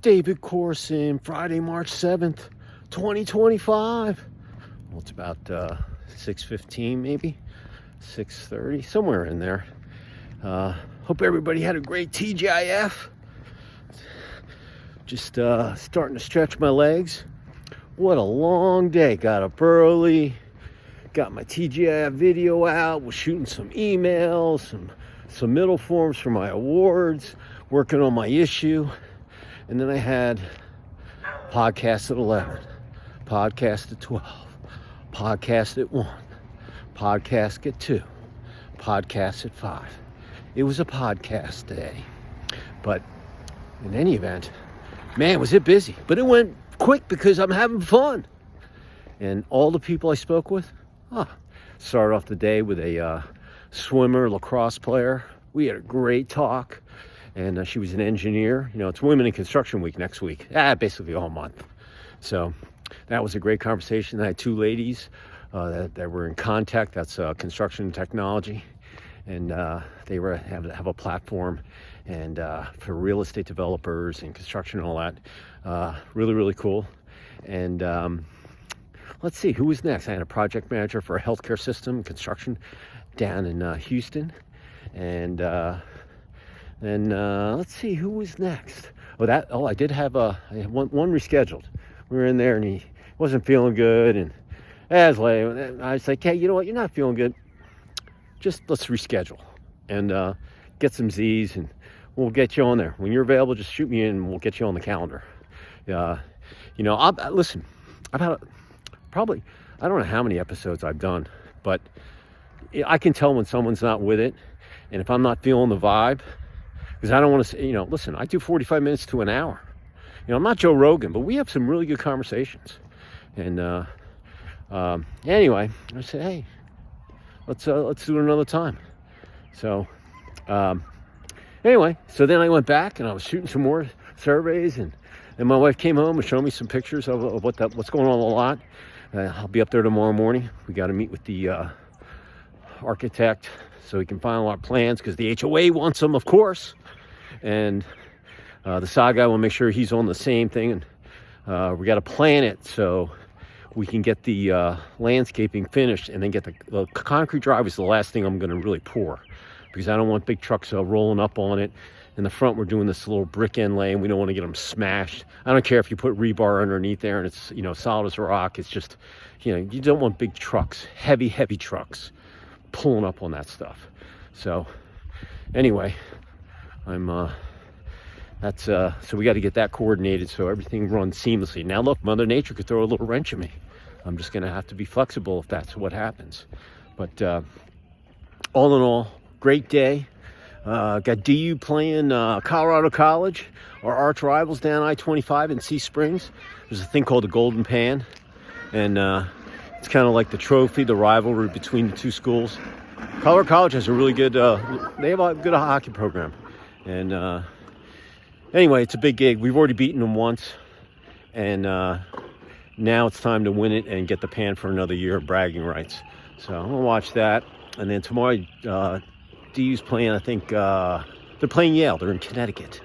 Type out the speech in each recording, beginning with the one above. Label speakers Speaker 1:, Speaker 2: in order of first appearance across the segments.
Speaker 1: David Corson, Friday, March 7th, 2025. Well, it's about 6:15 maybe, 6:30, somewhere in there. Hope everybody had a great TGIF. Just starting to stretch my legs. What a long day. Got up early, got my TGIF video out, was shooting some emails, some submittal forms for my awards, working on my issue. And then I had podcast at 11, podcast at 12, podcast at 1, podcast at 2, podcast at 5. It was a podcast day. But in any event, man, was it busy. But it went quick because I'm having fun. And all the people I spoke with, started off the day with a swimmer, lacrosse player. We had a great talk. And she was an engineer. You know, it's Women in Construction Week next week. Basically all month. So that was a great conversation. I had two ladies that were in contact. That's construction technology. And they have a platform and for real estate developers and construction and all that. Really, really cool. And let's see, who was next? I had a project manager for a healthcare system, construction down in Houston. And then let's see, who was next? I did have I had one rescheduled. We were in there and he wasn't feeling good. And I was like, hey, you know what? You're not feeling good. Just let's reschedule and get some Z's and we'll get you on there. When you're available, just shoot me in and we'll get you on the calendar. Listen, I've had probably, I don't know how many episodes I've done, but I can tell when someone's not with it. And if I'm not feeling the vibe, because I don't want to say, listen, I do 45 minutes to an hour. I'm not Joe Rogan, but we have some really good conversations. And anyway, I said, hey, let's do it another time. So anyway, so then I went back and I was shooting some more surveys, and my wife came home and showed me some pictures of what's going on a lot. I'll be up there tomorrow morning. We got to meet with the architect so he can final our plans because the HOA wants them, of course. And the sod guy will make sure he's on the same thing. And we got to plan it so we can get the landscaping finished and then get the concrete driveway is the last thing I'm going to really pour because I don't want big trucks rolling up on it. In the front, we're doing this little brick end lane. We don't want to get them smashed. I don't care if you put rebar underneath there and it's, solid as rock. It's just, you don't want big trucks, heavy trucks pulling up on that stuff. So anyway, so we got to get that coordinated so everything runs seamlessly. Now look, Mother Nature could throw a little wrench at me. I'm just going to have to be flexible if that's what happens. But all in all, great day. Got DU playing Colorado College, our arch rivals down I-25 in Sea Springs. There's a thing called the Golden Pan, and it's kind of like the trophy, the rivalry between the two schools. Colorado College has a really good, they have a good hockey program. And anyway, it's a big gig. We've already beaten them once, and now it's time to win it and get the pan for another year of bragging rights. So I'm gonna watch that, and then tomorrow DU's playing, I think they're playing Yale. They're in Connecticut,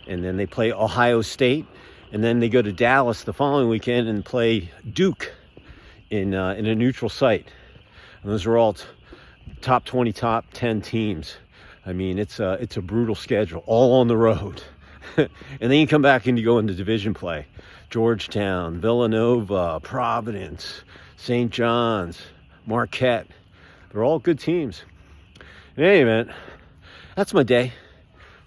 Speaker 1: and then they play Ohio State, and then they go to Dallas the following weekend and play Duke in a neutral site. And those are all top 20, top 10 teams. I mean, it's a brutal schedule, all on the road. And then you come back and you go into division play. Georgetown, Villanova, Providence, St. John's, Marquette. They're all good teams. In any event, that's my day.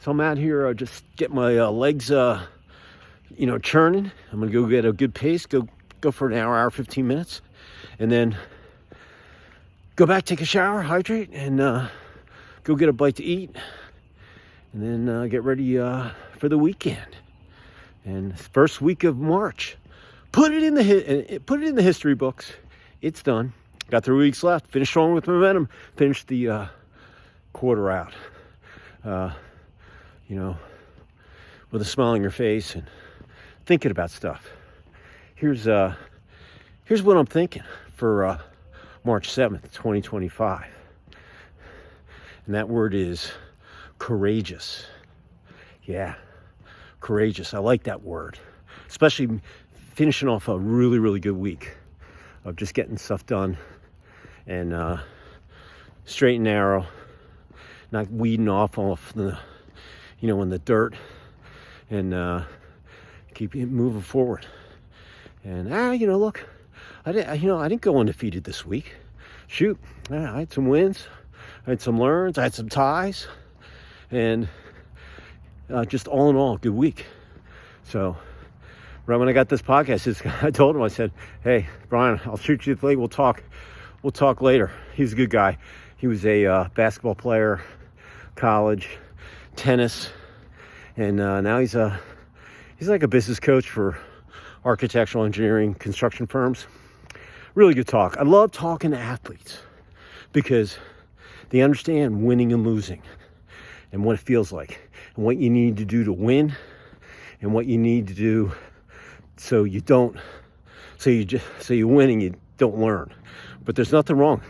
Speaker 1: So I'm out here just get my legs, churning. I'm going to go get a good pace, go for an hour, 15 minutes. And then go back, take a shower, hydrate, and go get a bite to eat. And then get ready for the weekend. And first week of March. Put it in the history books. It's done. Got 3 weeks left. Finish strong with momentum. Finish the quarter out. With a smile on your face and thinking about stuff. Here's what I'm thinking for March 7th, 2025. And that word is courageous. Yeah, Courageous. I like that word, especially finishing off a really, really good week of just getting stuff done and straight and narrow, not weeding off the, in the dirt, and keep moving forward. And look, I didn't go undefeated this week. Shoot, I had some wins, I had some learns, I had some ties, and just all in all, good week. So right when I got this podcast, I told him, I said, "Hey, Brian, I'll shoot you the thing. We'll talk later." He's a good guy. He was a basketball player, college, tennis, and now he's like a business coach for architectural engineering construction firms. Really good talk. I love talking to athletes because they understand winning and losing and what it feels like and what you need to do to win and what you need to do so you win and you don't learn. But there's nothing wrong.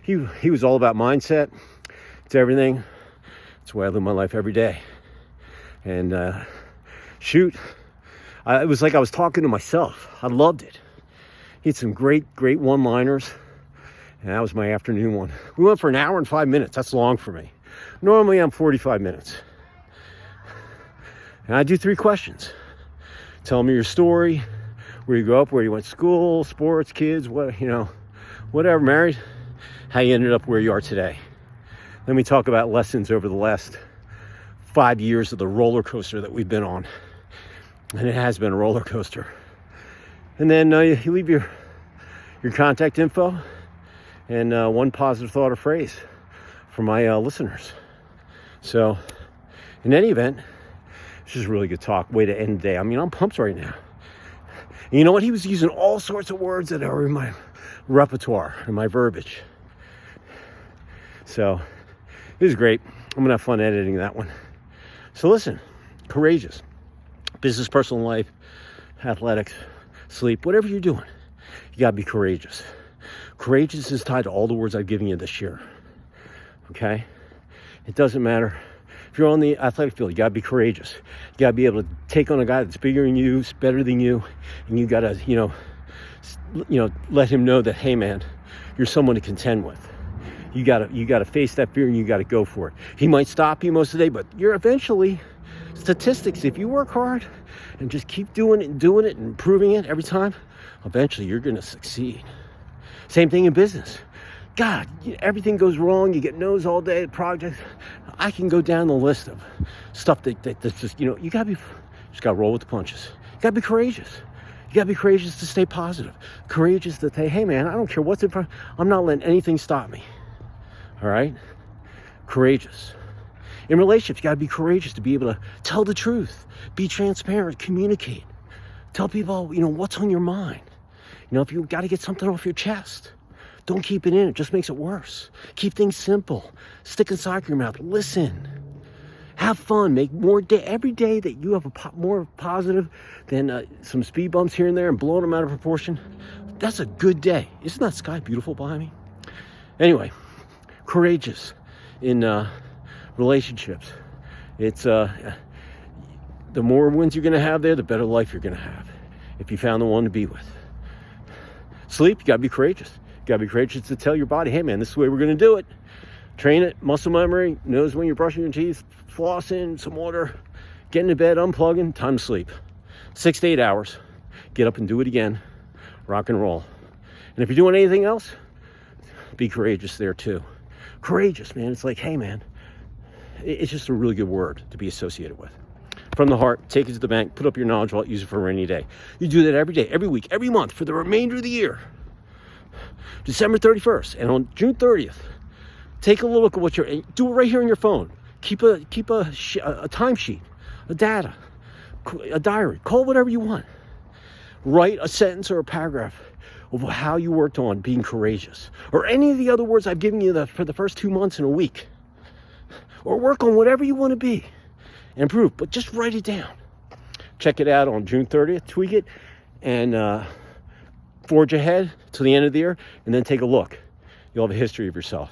Speaker 1: He was all about mindset. It's everything. It's the way I live my life every day. And it was like I was talking to myself. I loved it. He had some great one-liners, and that was my afternoon one. We went for an hour and 5 minutes. That's long for me. Normally I'm 45 minutes. And I do 3 questions. Tell me your story, where you grew up, where you went to school, sports, kids, whatever, married, how you ended up where you are today. Then we talk about lessons over the last 5 years of the roller coaster that we've been on. And it has been a roller coaster. And then you leave your contact info and one positive thought or phrase for my listeners. So in any event, it's just a really good talk. Way to end the day. I mean, I'm pumped right now. And you know what? He was using all sorts of words that are in my repertoire, in my verbiage. So it was great. I'm going to have fun editing that one. So listen, courageous. Business, personal life, athletics, sleep, whatever you're doing, you got to be courageous. Courageous is tied to all the words I've given you this year. Okay? It doesn't matter. If you're on the athletic field, you got to be courageous. You got to be able to take on a guy that's bigger than you, better than you, and you got to, let him know that, hey, man, you're someone to contend with. You got to face that fear and you got to go for it. He might stop you most of the day, but you're eventually, statistics, if you work hard and just keep doing it and improving it every time, eventually you're going to succeed. Same thing in business. God, everything goes wrong. You get no's all day at projects. I can go down the list of stuff that's just, you got to roll with the punches. You got to be courageous. You got to be courageous to stay positive. Courageous to say, hey, man, I don't care what's in front. I'm not letting anything stop me. All right? Courageous. In relationships, you got to be courageous to be able to tell the truth, be transparent, communicate, tell people, what's on your mind. If you got to get something off your chest, don't keep it in. It just makes it worse. Keep things simple. Stick inside your mouth. Listen. Have fun. Make more day. Every day that you have more positive than some speed bumps here and there and blowing them out of proportion, that's a good day. Isn't that sky beautiful behind me? Anyway, courageous in relationships. It's the more wins you're going to have there, the better life you're going to have if you found the one to be with. Sleep, you got to be courageous. You got to be courageous to tell your body, hey man, this is the way we're going to do it. Train it, muscle memory, knows when you're brushing your teeth, flossing, some water, getting to bed, unplugging, time to sleep. 6 to 8 hours. Get up and do it again. Rock and roll. And if you're doing anything else, be courageous there too. Courageous, man. It's like, hey man, it's just a really good word to be associated with. From the heart, take it to the bank, put up your knowledge vault, use it for a rainy day. You do that every day, every week, every month for the remainder of the year. December 31st and on June 30th, take a look at do it right here on your phone. Keep a timesheet, a data, a diary, call it whatever you want. Write a sentence or a paragraph of how you worked on being courageous, or any of the other words I've given you for the first 2 months in a week, or work on whatever you want to be and improve, but just write it down. Check it out on June 30th, tweak it, and forge ahead to the end of the year, and then take a look. You'll have a history of yourself.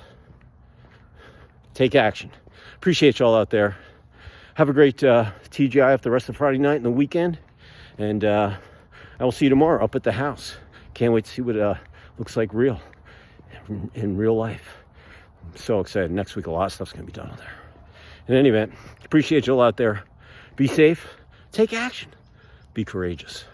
Speaker 1: Take action. Appreciate y'all out there. have a great TGI the rest of Friday night and the weekend. And I will see you tomorrow up at the house. Can't wait to see what it looks like in real life. I'm so excited. Next week, a lot of stuff's going to be done there. In any event, appreciate you all out there. Be safe. Take action. Be courageous.